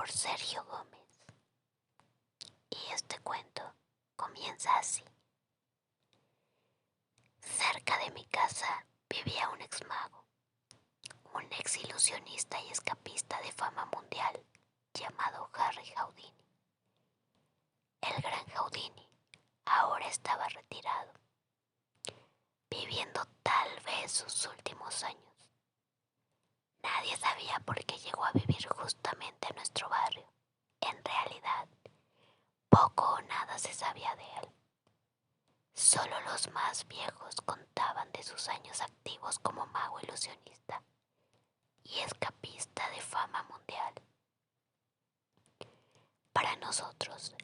por Sergio Gómez. Y este cuento comienza así. Cerca de mi casa vivía un ex mago, un ex ilusionista y escapista de fama mundial llamado Harry Houdini. El gran Houdini ahora estaba retirado, viviendo tal vez sus últimos años. Nadie sabía por qué llegó a vivir justamente en nuestro barrio. En realidad, poco o nada se sabía de él. Solo los más viejos contaban de sus años activos como mago ilusionista y escapista de fama mundial. Para nosotros,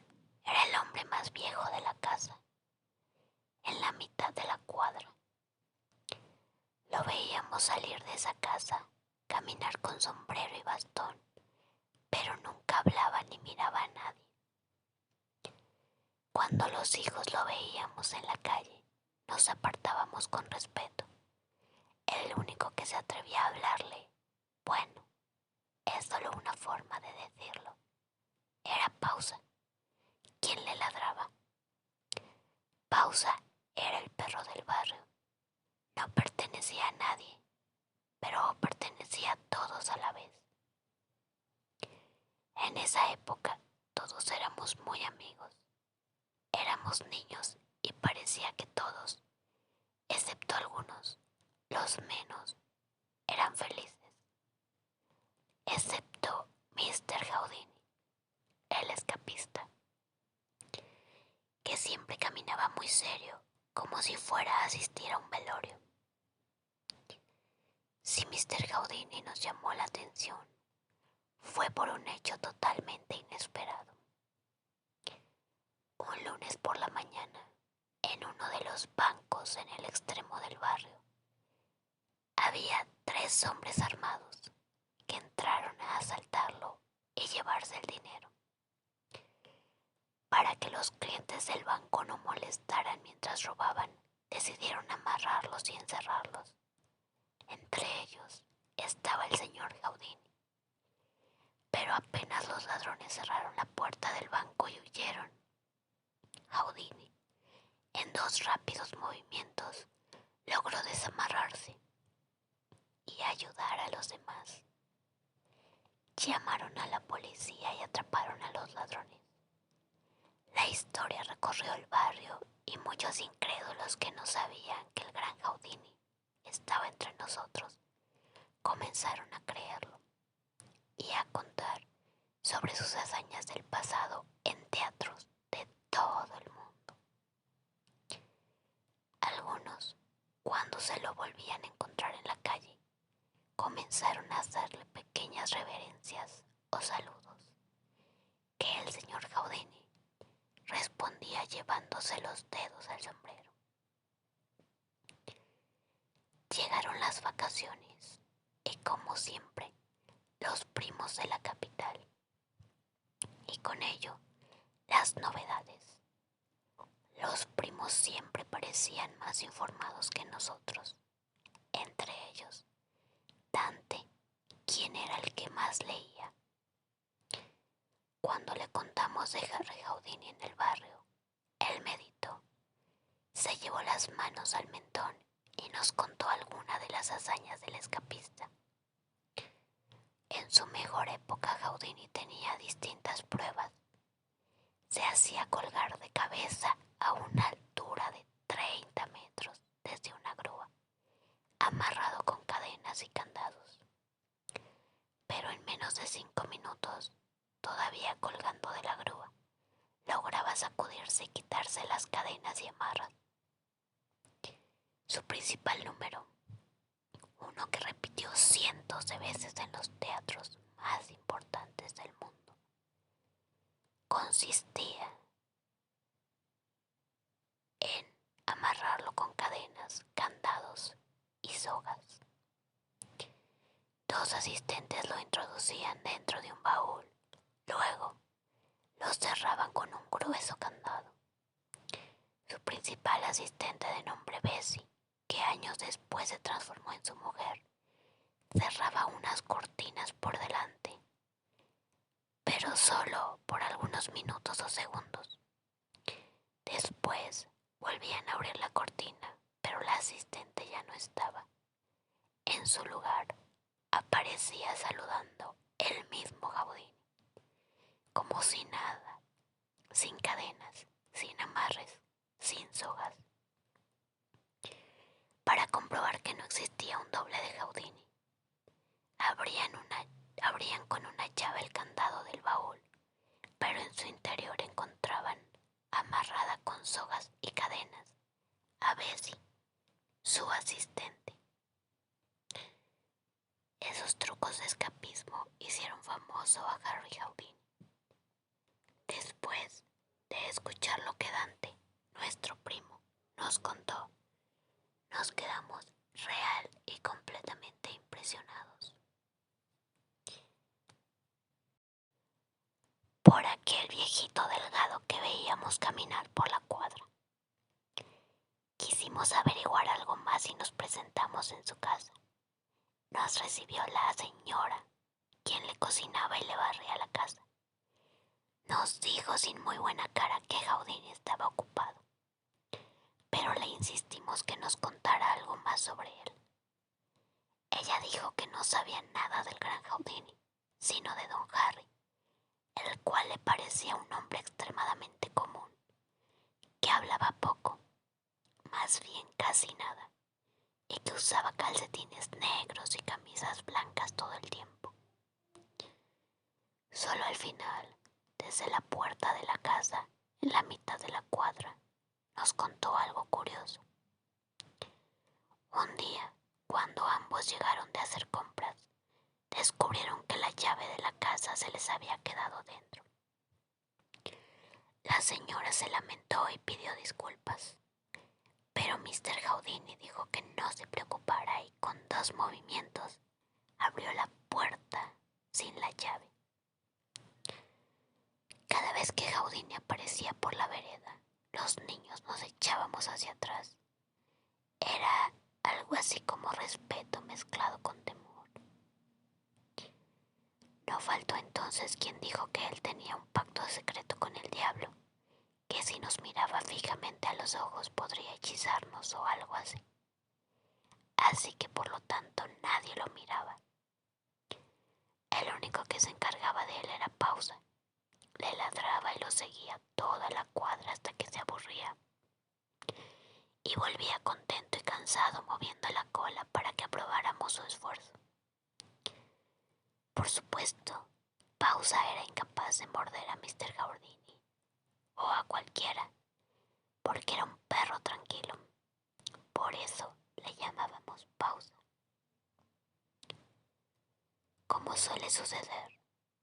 era el hombre más viejo de la casa, en la mitad de la cuadra. Lo veíamos salir de esa casa, caminar con sombrero y bastón, pero nunca hablaba ni miraba a nadie. Cuando los hijos lo veíamos en la calle, nos apartábamos con respeto. El único que se atrevía a hablarle, bueno, es solo una forma de decirlo, era Pausa, quien le ladraba. Pausa era el perro del barrio. No pertenecía a nadie, pero pertenecía a todos a la vez. En esa época todos éramos muy amigos. Éramos niños y parecía que todos, excepto algunos, los menos, eran felices. Excepto Mr. Houdini, el escapista, que siempre caminaba muy serio, como si fuera a asistir a un velorio. Si Mr. Houdini nos llamó la atención, fue por un hecho totalmente inesperado. Un lunes por la mañana, en uno de los bancos en el extremo del barrio, había 3 hombres armados que entraron a asaltarlo y llevarse el dinero. Para que los clientes del banco no molestaran mientras robaban, decidieron amarrarlos y encerrarlos. Entre ellos estaba el señor Houdini. Pero apenas los ladrones cerraron la puerta del banco y huyeron, Houdini, en 2 rápidos movimientos, logró desamarrarse y ayudar a los demás. Llamaron a la policía y atraparon a los ladrones. La historia recorrió el barrio y muchos incrédulos que no sabían que el gran Houdini estaba entre nosotros comenzaron a creerlo y a contar sobre sus hazañas del pasado en teatros de todo el mundo. Algunos, cuando se lo volvían a encontrar en la calle, comenzaron a hacerle pequeñas reverencias o saludos, que el señor Houdini respondía llevándose los dedos al sombrero. Llegaron las vacaciones y, como siempre, los primos de la capital. Y con ello, las novedades. Los primos siempre parecían más informados que nosotros. Entre ellos, Dante, quien era el que más leía. Cuando le contamos de Harry Houdini en el barrio, él meditó, se llevó las manos al mentón y nos contó alguna de las hazañas del escapista. En su mejor época, Houdini tenía distintas pruebas. Se hacía colgar de cabeza a una altura de 30 metros desde una grúa, amarrado con cadenas y candados. Pero en menos de 5 minutos, todavía colgando de la grúa, lograba sacudirse y quitarse las cadenas y amarras. Su principal número, uno que repitió cientos de veces en los teatros más importantes del mundo, consistía en amarrarlo con cadenas, candados y sogas. 2 asistentes lo introducían dentro de un baúl. Luego, lo cerraban con un grueso candado. Su principal asistente, de nombre Bessie, que años después se transformó en su mujer, cerraba unas cortinas por delante, pero pero solo por algunos minutos o segundos. Después volvían a abrir la cortina, pero la asistente ya no estaba. En su lugar aparecía saludando el mismo Houdini, como si nada, sin cadenas, sin amarres, sin sogas. Para comprobar que no existía un doble de Houdini, abrían con una llave el candado del baúl, pero en su interior encontraban, amarrada con sogas y cadenas, a Bessie, su asistente. Esos trucos de escapismo hicieron famoso a Harry Houdini. Después de escuchar lo que Dante, nuestro primo, nos contó, nos quedamos real y completamente impresionados por aquel viejito delgado que veíamos caminar por la cuadra. Quisimos averiguar algo más y nos presentamos en su casa. Nos recibió la señora, quien le cocinaba y le barría la casa. Nos dijo sin muy buena cara que Houdini estaba ocupado, pero le insistimos que nos contara algo más sobre él. Ella dijo que no sabía nada del gran Houdini, sino de don Harry, el cual le parecía un hombre extremadamente común, que hablaba poco, más bien casi nada, y que usaba calcetines negros y camisas blancas todo el tiempo. Solo al final, desde la puerta de la casa, en la mitad de la cuadra, nos contó algo curioso. Un día, cuando ambos llegaron de hacer compras, descubrieron que la llave de la casa se les había quedado dentro. La señora se lamentó y pidió disculpas, pero Mr. Houdini dijo que no se preocupara y con 2 movimientos abrió la puerta sin la llave. Cada vez que Houdini aparecía por la vereda, los niños nos echábamos hacia atrás. Era algo así como respeto mezclado con temor. No faltó entonces quien dijo que él tenía un pacto secreto con el diablo, que si nos miraba fijamente a los ojos podría hechizarnos o algo así. Así que por lo tanto nadie lo miraba. El único que se encargaba de él era Pausa. Le ladraba y lo seguía toda la cuadra hasta que se aburría. Y volvía contento y cansado moviendo la cola para que aprobáramos su esfuerzo. Por supuesto, Pausa era incapaz de morder a Mr. Houdini o a cualquiera, porque era un perro tranquilo. Por eso le llamábamos Pausa. Como suele suceder,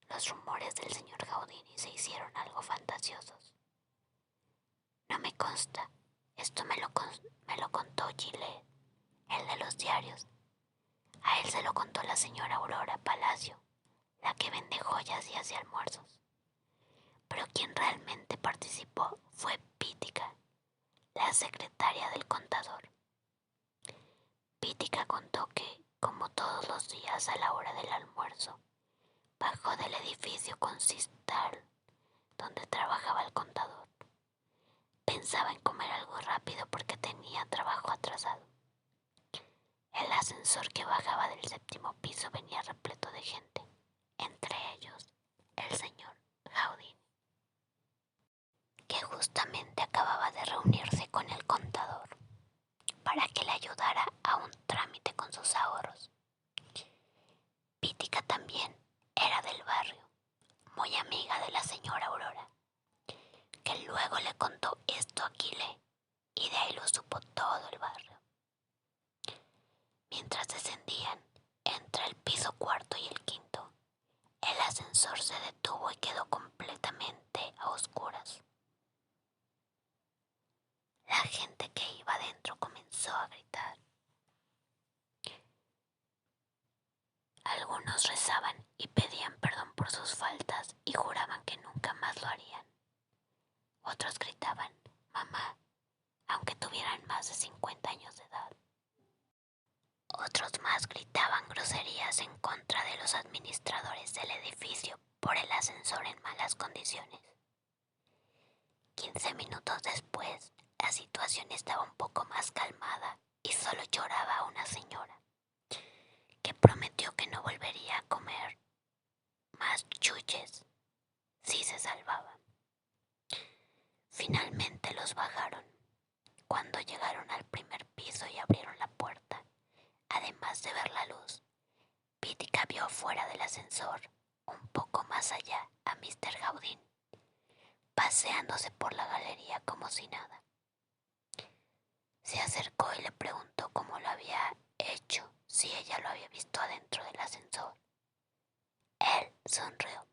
los rumores del señor Houdini se hicieron algo fantasiosos. No me consta, esto me lo contó Gillette, el de los diarios. A él se lo contó la señora Aurora Palacio, la que vende joyas y hace almuerzos. Pero quien realmente participó fue Pítica, la secretaria del contador. Pítica contó que, como todos los días a la hora del almuerzo, bajó del edificio con Consistal, donde trabajaba el contador. Pensaba en comer algo rápido porque tenía trabajo atrasado. El ascensor que bajaba del 7º piso venía repleto de gente, entre ellos el señor Houdini, que justamente acababa de reunirse con el contador para que le ayudara a un trámite con sus ahorros. Pítica también era del barrio, muy amiga de la señora Aurora, que luego le contó esto a Kile, y de ahí lo supo todo el barrio. Mientras descendían, entre el piso 4º y el 5º, el ascensor se detuvo y quedó completamente a oscuras. La gente que iba adentro comenzó a gritar. Algunos rezaban y pedían perdón por sus faltas y juraban que nunca más lo harían. Otros gritaban, mamá, aunque tuvieran más de 50 años de edad. Otros más gritaban groserías en contra de los administradores del edificio por el ascensor en malas condiciones. 15 minutos después, la situación estaba un poco más calmada y solo lloraba una señora, que prometió que no volvería a comer más chuches si se salvaba. Finalmente los bajaron. Cuando llegaron al primer piso y abrieron la puerta, además de ver la luz, Pitica vio fuera del ascensor, un poco más allá, a Mr. Gaudin, paseándose por la galería como si nada. Se acercó y le preguntó cómo lo había hecho, si ella lo había visto adentro del ascensor. Él sonrió,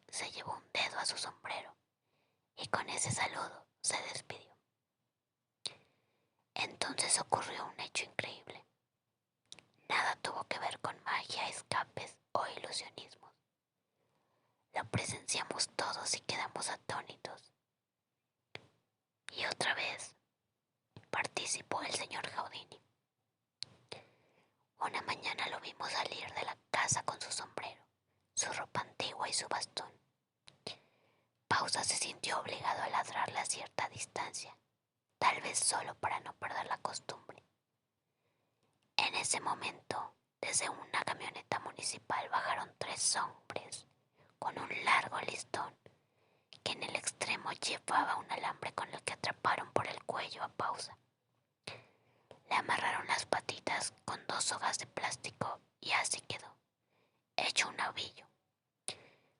se llevó un dedo a su sombrero y con ese saludo se despidió. Entonces ocurrió un hecho increíble. Nada tuvo que ver con magia, escapes o ilusionismos. Lo presenciamos todos y quedamos atónitos. Y otra vez participó el señor Gaudini. Una mañana lo vimos salir de la casa con su sombrero, su ropa antigua y su bastón. Pausa se sintió obligado a ladrarle a cierta distancia, tal vez solo para no perder la costumbre. En ese momento, desde una camioneta municipal bajaron 3 hombres con un largo listón que en el extremo llevaba un alambre con el que atraparon por el cuello a Pausa. Le amarraron las patitas con 2 sogas de plástico y así quedó, hecho un ovillo,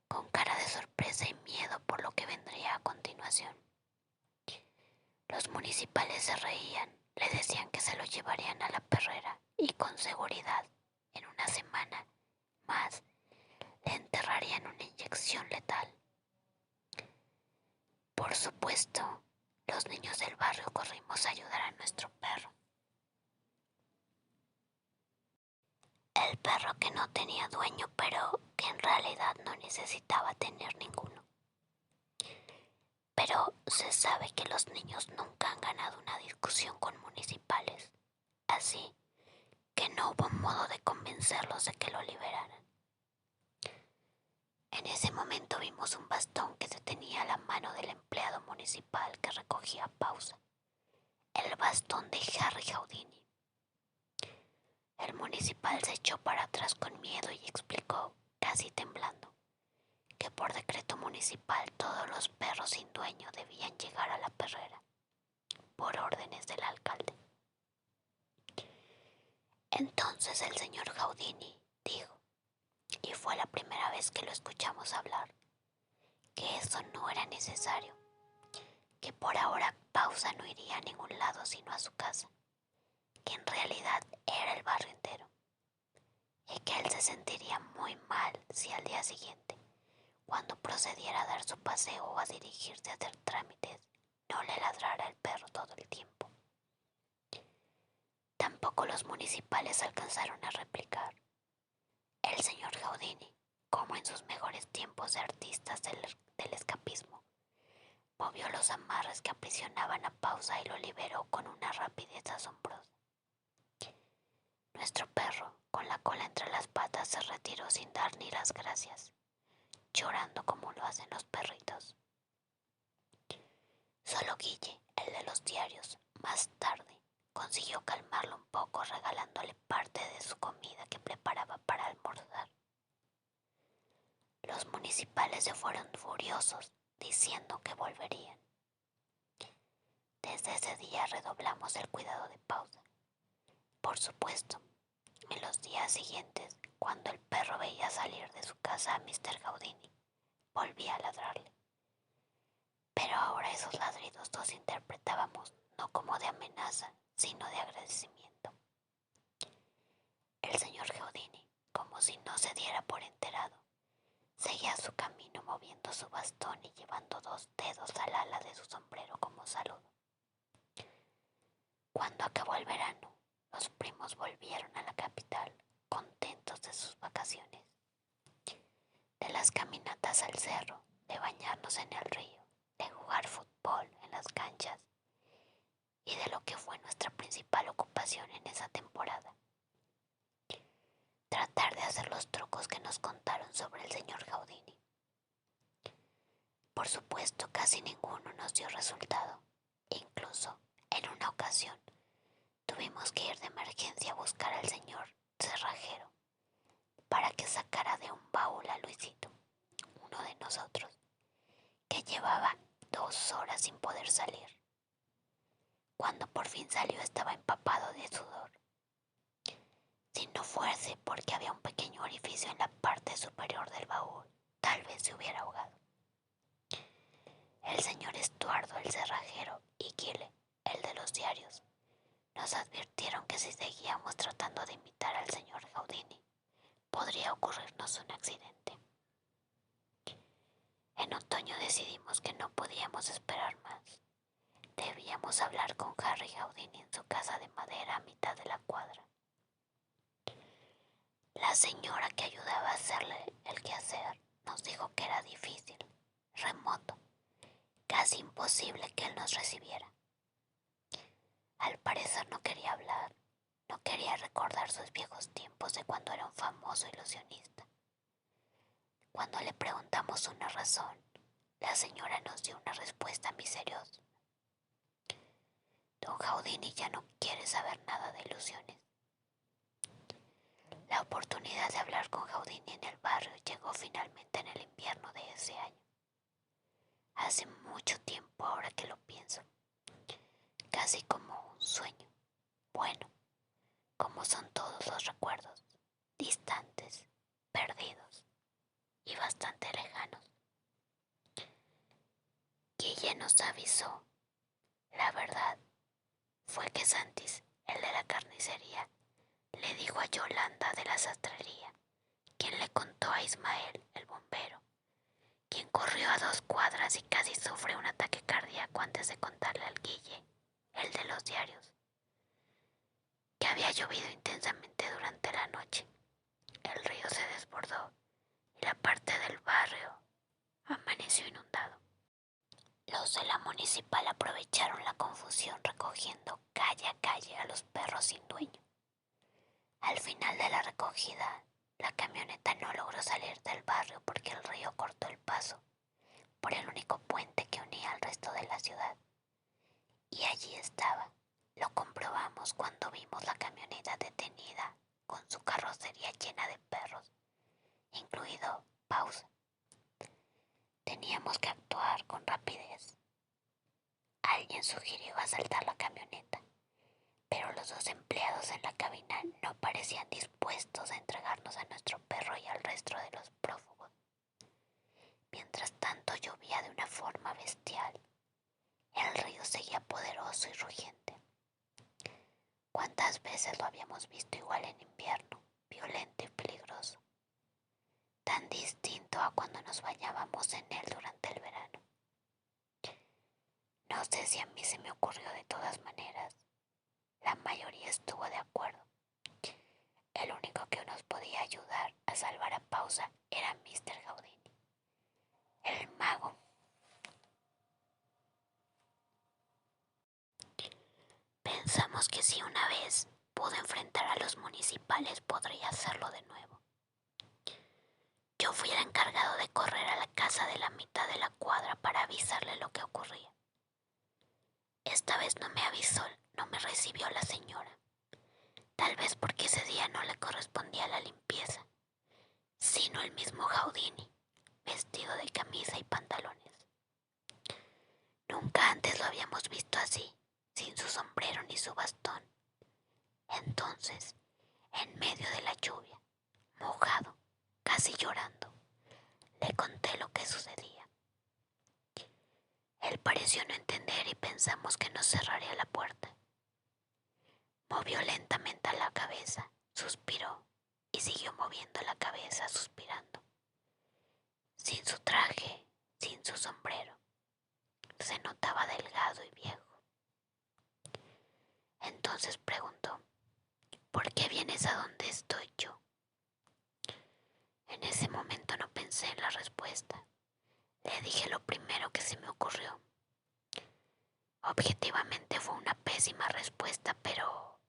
con cara de sorpresa y miedo por lo que vendría a continuación. Los municipales se reían, le decían que se lo llevarían a la perrera y con seguridad, en una semana más, le enterrarían una inyección letal. Por supuesto, los niños del barrio corrimos a ayudar a nuestro perro. El perro que no tenía dueño, pero que en realidad no necesitaba tener ninguno. Pero se sabe que los niños nunca han ganado una discusión con municipales, así que no hubo modo de convencerlos de que lo liberaran. En ese momento vimos un bastón que detenía la mano del empleado municipal que recogía Pausa, el bastón de Harry Houdini. El municipal se echó para atrás con miedo y explicó, casi temblando, que por decreto municipal todos los perros sin dueño debían llegar a la perrera, por órdenes del alcalde. Entonces el señor Gaudini dijo, y fue la primera vez que lo escuchamos hablar, que eso no era necesario, que por ahora Pausa no iría a ningún lado sino a su casa, que en realidad era el barrio entero, y que él se sentiría muy mal si al día siguiente, cuando procediera a dar su paseo o a dirigirse a hacer trámites, no le ladrara el perro todo el tiempo. Tampoco los municipales alcanzaron a replicar. El señor Gaudini, como en sus mejores tiempos de artistas del escapismo, movió los amarres que aprisionaban a Pausa y lo liberó con una rapidez asombrosa. Nuestro perro, con la cola entre las patas, se retiró sin dar ni las gracias, llorando como lo hacen los perritos. Solo Guille, el de los diarios, más tarde, consiguió calmarlo un poco regalándole parte de su comida que preparaba para almorzar. Los municipales se fueron furiosos, diciendo que volverían. Desde ese día redoblamos el cuidado de Pausa. Por supuesto, en los días siguientes, cuando el perro veía salir de su casa a Mr. Gaudini, volvía a ladrarle. Pero ahora esos ladridos los interpretábamos no como de amenaza, sino de agradecimiento. El señor Gaudini, como si no se diera por enterado, seguía su camino moviendo su bastón y llevando 2 dedos al ala de su sombrero como saludo. Cuando acabó el verano, los primos volvieron a la capital, contentos de sus vacaciones. De las caminatas al cerro, de bañarnos en el río, de jugar fútbol en las canchas y de lo que fue nuestra principal ocupación en esa temporada, dio resultado. Incluso, en una ocasión, tuvimos que ir de emergencia a buscar al señor cerrajero para que sacara de un baúl a Luisito, uno de nosotros, que llevaba 2 horas sin poder salir. Cuando por fin salió estaba empapado de sudor. Si no fuese porque había un pequeño orificio en la parte superior del baúl, tal vez se hubiera ahogado. El señor Estuardo, el cerrajero, y Guile, el de los diarios, nos advirtieron que si seguíamos tratando de imitar al señor Houdini, podría ocurrirnos un accidente. En otoño decidimos que no podíamos esperar más. Debíamos hablar con Harry Houdini en su casa de madera a mitad de la cuadra. La señora que ayudaba a hacerle el quehacer nos dijo que era difícil, remoto, casi imposible que él nos recibiera. Al parecer no quería hablar, no quería recordar sus viejos tiempos de cuando era un famoso ilusionista. Cuando le preguntamos una razón, la señora nos dio una respuesta misteriosa. Don Houdini ya no quiere saber nada de ilusiones. La oportunidad de hablar con Houdini en el barrio llegó finalmente en el invierno de ese año. Hace mucho tiempo ahora que lo pienso, casi como un sueño. Bueno, como son todos los recuerdos, distantes, perdidos y bastante lejanos. Guille nos avisó. La verdad fue que Santis, el de la carnicería, le dijo a Yolanda de la sastrería, quien le contó a Ismael, el bombero, quien corrió a 2 cuadras y casi sufre un ataque cardíaco antes de contarle al Guille, el de los diarios, que había llovido intensamente durante la noche. El río se desbordó y la parte del barrio amaneció inundado. Los de la municipal aprovecharon la confusión recogiendo calle a calle a los perros sin dueño. Al final de la recogida, la camioneta no logró salir del barrio porque el río cortó el paso por el único puente que unía al resto de la ciudad. Y allí estaba. Lo comprobamos cuando vimos la camioneta detenida con su carrocería llena de perros, incluido Pausa. Teníamos que actuar con rapidez. Alguien sugirió asaltar la camioneta, pero los 2 empleados en la cabina no parecían dispuestos a entregarnos a nuestro perro y al resto de los prófugos. Mientras tanto llovía de una forma bestial. El río seguía poderoso y rugiente. ¿Cuántas veces lo habíamos visto igual en invierno, violento y peligroso? Tan distinto a cuando nos bañábamos en él durante el verano. No sé si a mí se me ocurrió de todas maneras. La mayoría estuvo de acuerdo. El único que nos podía ayudar a salvar a Pausa era Mr. Houdini, el mago. Pensamos que si una vez pudo enfrentar a los municipales, podría hacerlo de nuevo. Yo fui el encargado de correr a la casa de la mitad de la cuadra para avisarle lo que ocurría. Esta vez no me avisó, no me recibió la señora. Tal vez porque ese día no le correspondía la limpieza, sino el mismo Houdini, vestido de camisa y pantalones. Nunca antes lo habíamos visto así, sin su sombrero ni su bastón. Entonces, en medio de la lluvia, mojado, casi llorando, le conté lo que sucedía. Él pareció no entender y pensamos que nos cerraría la puerta. Movió lentamente la cabeza, suspiró y siguió moviendo la cabeza suspirando. Sin su traje, sin su sombrero, se notaba delgado y viejo. Entonces preguntó, ¿por qué vienes a donde estoy yo? En ese momento no pensé en la respuesta. Le dije lo primero que se me ocurrió. Objetivamente fue una pésima respuesta, pero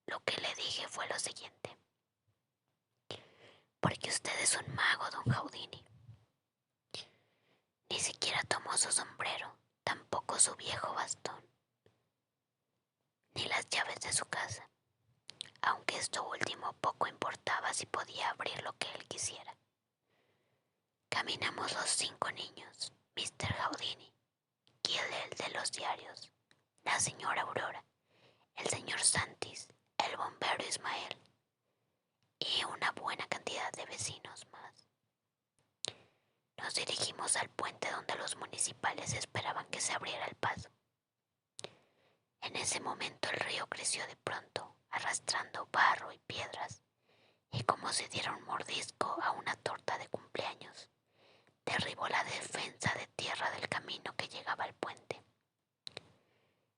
lo que le dije fue lo siguiente. Porque usted es un mago, don Houdini. Ni siquiera tomó su sombrero, tampoco su viejo bastón, ni las llaves de su casa, aunque esto último poco importaba si podía abrir lo que él quisiera. Caminamos los 5 niños, Mr. Houdini, Gil el de los diarios, la señora Aurora, el señor Santis, el bombero Ismael y una buena cantidad de vecinos más. Nos dirigimos al puente donde los municipales esperaban que se abriera el paso. En ese momento el río creció de pronto, arrastrando barro y piedras, y como si diera un mordisco a una torta de cumpleaños, derribó la defensa de tierra del camino que llegaba al puente.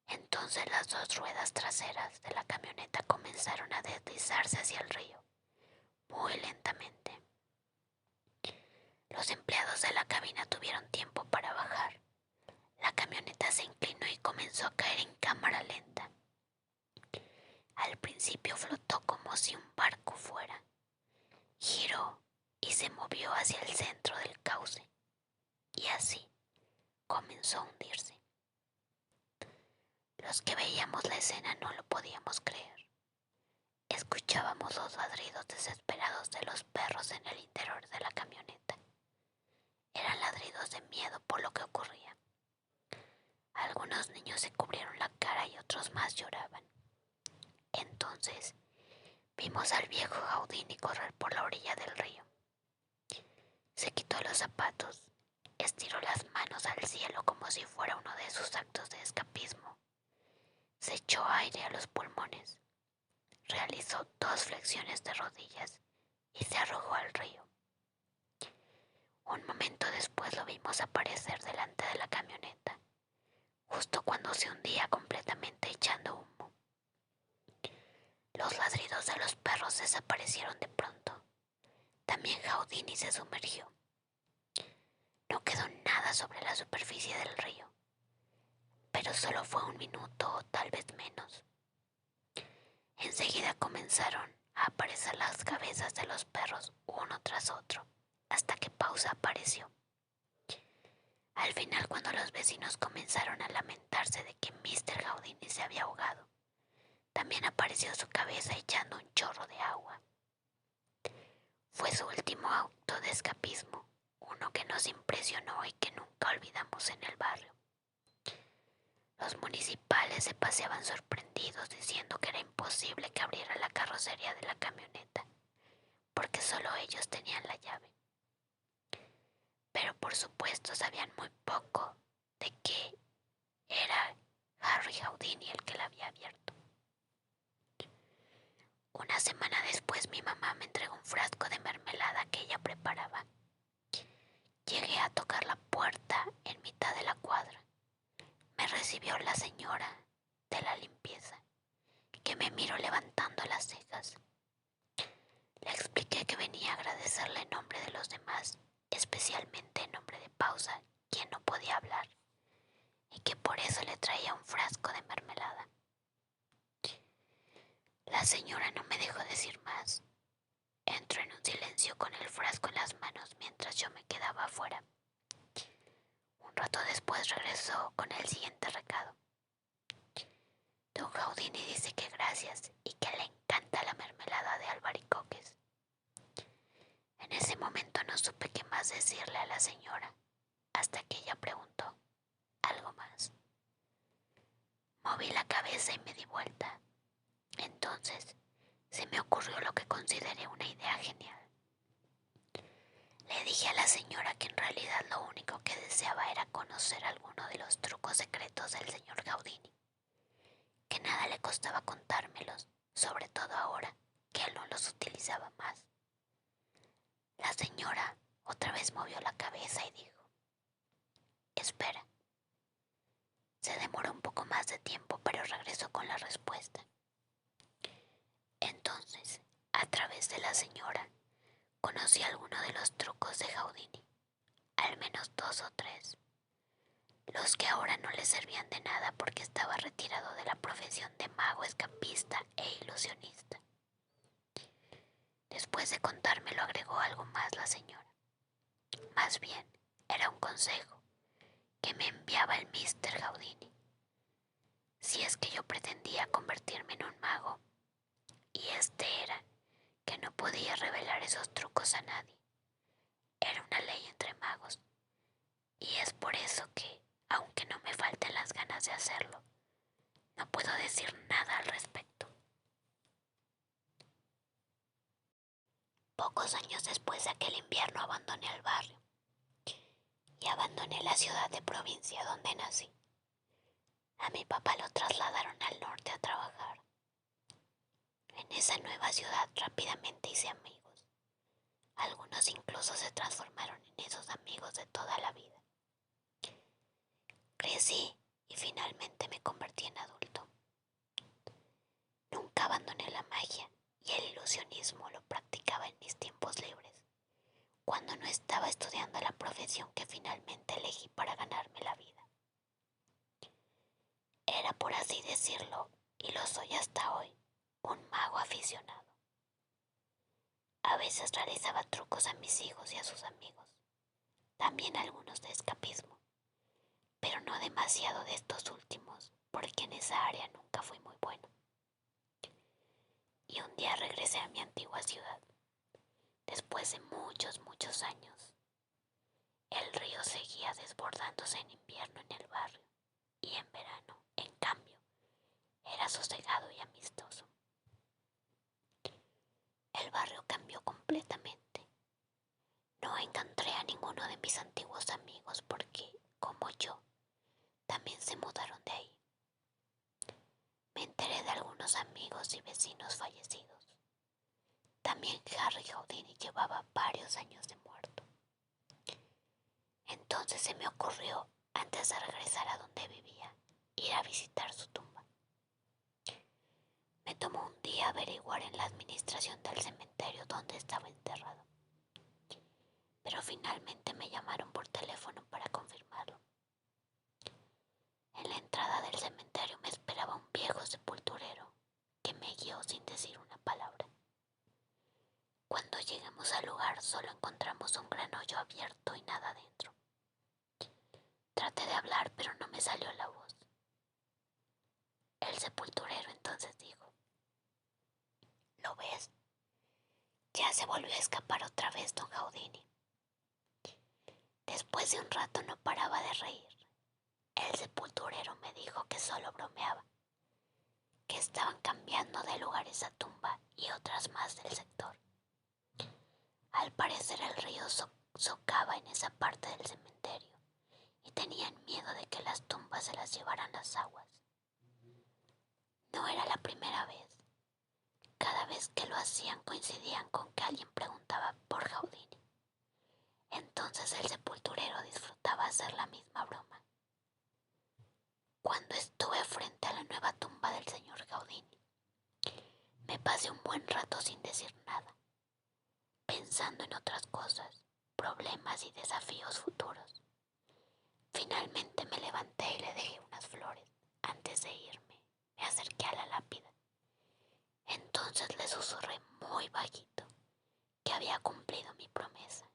Entonces las 2 ruedas traseras de la camioneta comenzaron a deslizarse hacia el río, muy lentamente. Los empleados de la cabina tuvieron tiempo para bajar. La camioneta se inclinó y comenzó a caer en cámara lenta. Al principio flotó como si un barco fuera. Giró y se movió hacia el centro del cauce. Y así comenzó a hundirse. Los que veíamos la escena no lo podíamos creer. Escuchábamos los ladridos desesperados de los perros en el interior de la camioneta. Eran ladridos de miedo por lo que ocurría. Algunos niños se cubrieron la cara y otros más lloraban. Entonces vimos al viejo Houdini correr por la orilla del río. Se quitó los zapatos, estiró las manos al cielo como si fuera uno de sus actos de escapismo. Se echó aire a los pulmones, realizó 2 flexiones de rodillas y se arrojó al río. Un momento después lo vimos aparecer delante de la camioneta, justo cuando se hundía completamente echando humo. Los ladridos de los perros desaparecieron de pronto. También Houdini se sumergió. No quedó nada sobre la superficie del río, pero solo fue 1 minuto o tal vez menos. Enseguida comenzaron a aparecer las cabezas de los perros uno tras otro, hasta que Pausa apareció. Al final, cuando los vecinos comenzaron a lamentarse de que Mr. Houdini se había ahogado, también apareció su cabeza echando un chorro de agua. Fue su último acto de escapismo, uno que nos impresionó y que nunca olvidamos en el barrio. Los municipales se paseaban sorprendidos diciendo que era imposible que abriera la carrocería de la camioneta, porque solo ellos tenían la llave. Pero por supuesto sabían muy poco de que era Harry Houdini el que la había abierto. Una semana después mi mamá me entregó un frasco de mermelada que ella preparaba. Llegué a tocar la puerta en mitad de la cuadra. Me recibió la señora de la limpieza, que me miró levantando las cejas. Le expliqué que venía a agradecerle en nombre de los demás, especialmente en nombre de Pausa, quien no podía hablar, y que por eso le traía un frasco de mermelada. La señora no me dejó decir más. Entró en un silencio con el frasco en las manos mientras yo me quedaba afuera. Un rato después regresó con el siguiente recado. Don Houdini dice que gracias y que le encanta la mermelada de albaricoques. En ese momento no supe qué más decirle a la señora, hasta que ella preguntó, ¿algo más? Moví la cabeza y me di vuelta. Entonces se me ocurrió lo que consideré una idea genial. Le dije a la señora que en realidad lo único que deseaba era conocer alguno de los trucos secretos del señor Houdini, que nada le costaba contármelos, sobre todo ahora que él no los utilizaba más. La señora otra vez movió la cabeza y dijo, espera. Se demoró un poco más de tiempo, pero regresó con la respuesta. Entonces, a través de la señora, conocí algunos de los trucos de Houdini, al menos 2 o 3, los que ahora no le servían de nada porque estaba retirado de la profesión de mago escapista e ilusionista. Después de contármelo agregó algo más la señora. Más bien, era un consejo que me enviaba el Mr. Houdini. ganas de hacerlo. No puedo decir nada al respecto. Pocos años después de aquel invierno abandoné el barrio y abandoné la ciudad de provincia donde nací. A mi papá lo trasladaron al norte a trabajar. En esa nueva ciudad rápidamente hice amigos. Algunos incluso se transformaron en esos amigos de toda la vida. Crecí y finalmente me convertí en adulto. Nunca abandoné la magia y el ilusionismo lo practicaba en mis tiempos libres, cuando no estaba estudiando la profesión que finalmente elegí para ganarme la vida. Era, por así decirlo, y lo soy hasta hoy, un mago aficionado. A veces realizaba trucos a mis hijos y a sus amigos, también algunos de escapismo, pero no demasiado de estos últimos, porque en esa área nunca fui muy bueno. Y un día regresé a mi antigua ciudad, después de muchos años. El río seguía desbordándose en invierno en el barrio, y en verano, en cambio, era sosegado y amistoso. El barrio cambió completamente. No encontré a ninguno de mis antiguos amigos porque, como yo, también se mudaron de ahí. Me enteré de algunos amigos y vecinos fallecidos. También Harry Houdini llevaba varios años de muerto. Entonces se me ocurrió, antes de regresar a donde vivía, ir a visitar su tumba. Me tomó un día averiguar en la administración del cementerio dónde estaba enterrado, pero finalmente me llamaron por teléfono para confirmarlo. En la entrada del cementerio me esperaba un viejo sepulturero que me guió sin decir una palabra. Cuando llegamos al lugar solo encontramos un gran hoyo abierto y nada dentro. Traté de hablar, pero no me salió la voz. El sepulturero entonces dijo: ¿Lo ves? Ya se volvió a escapar otra vez don Houdini. Después de un rato no paraba de reír. El sepulturero me dijo que solo bromeaba, que estaban cambiando de lugar esa tumba y otras más del sector. Al parecer el río socava en esa parte del cementerio y tenían miedo de que las tumbas se las llevaran las aguas. No era la primera vez. Cada vez que lo hacían coincidían con que alguien preguntaba por Houdini. Entonces el sepulturero disfrutaba hacer la misma broma. Cuando estuve frente a la nueva tumba del señor Houdini, me pasé un buen rato sin decir nada, pensando en otras cosas, problemas y desafíos futuros. Finalmente me levanté y le dejé unas flores. Antes de irme, me acerqué a la lápida. Entonces le susurré muy bajito que había cumplido mi promesa,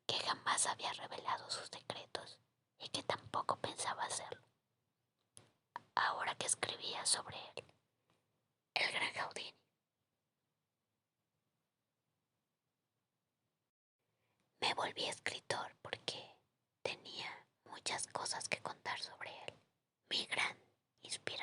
que jamás había revelado sus secretos y que tampoco pensaba hacerlo. Ahora que escribía sobre él, el gran Houdini. Me volví escritor porque tenía muchas cosas que contar sobre él, mi gran inspiración.